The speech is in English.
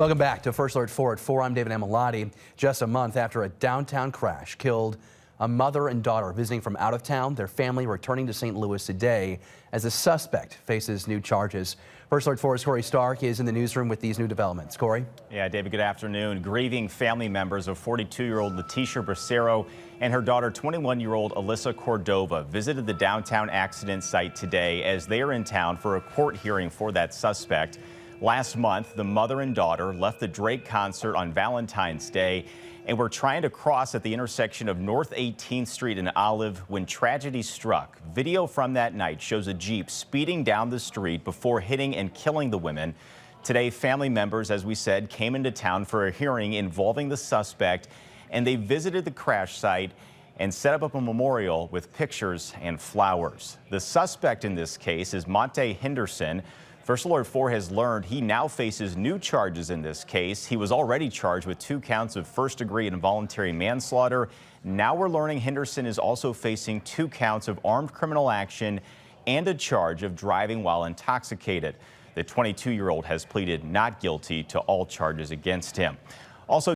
Welcome back to First Alert 4 at 4. I'm David Amilati. Just a month after a downtown crash killed a mother and daughter visiting from out of town, their family returning to St. Louis today as a suspect faces new charges. First Alert 4's Corey Stark is in the newsroom with these new developments. Corey? Yeah, David, good afternoon. Grieving family members of 42-year-old Leticia Bracero and her daughter, 21-year-old Alyssa Cordova, visited the downtown accident site today as they are in town for a court hearing for that suspect. Last month, the mother and daughter left the Drake concert on Valentine's Day and were trying to cross at the intersection of North 18th Street and Olive when tragedy struck. Video from that night shows a Jeep speeding down the street before hitting and killing the women. Today, family members, as we said, came into town for a hearing involving the suspect, and they visited the crash site and set up a memorial with pictures and flowers. The suspect in this case is Monte Henderson. First Alert 4 has learned he now faces new charges in this case. He was already charged with 2 counts of first-degree involuntary manslaughter. Now we're learning Henderson is also facing 2 counts of armed criminal action and a charge of driving while intoxicated. The 22-year-old has pleaded not guilty to all charges against him. Also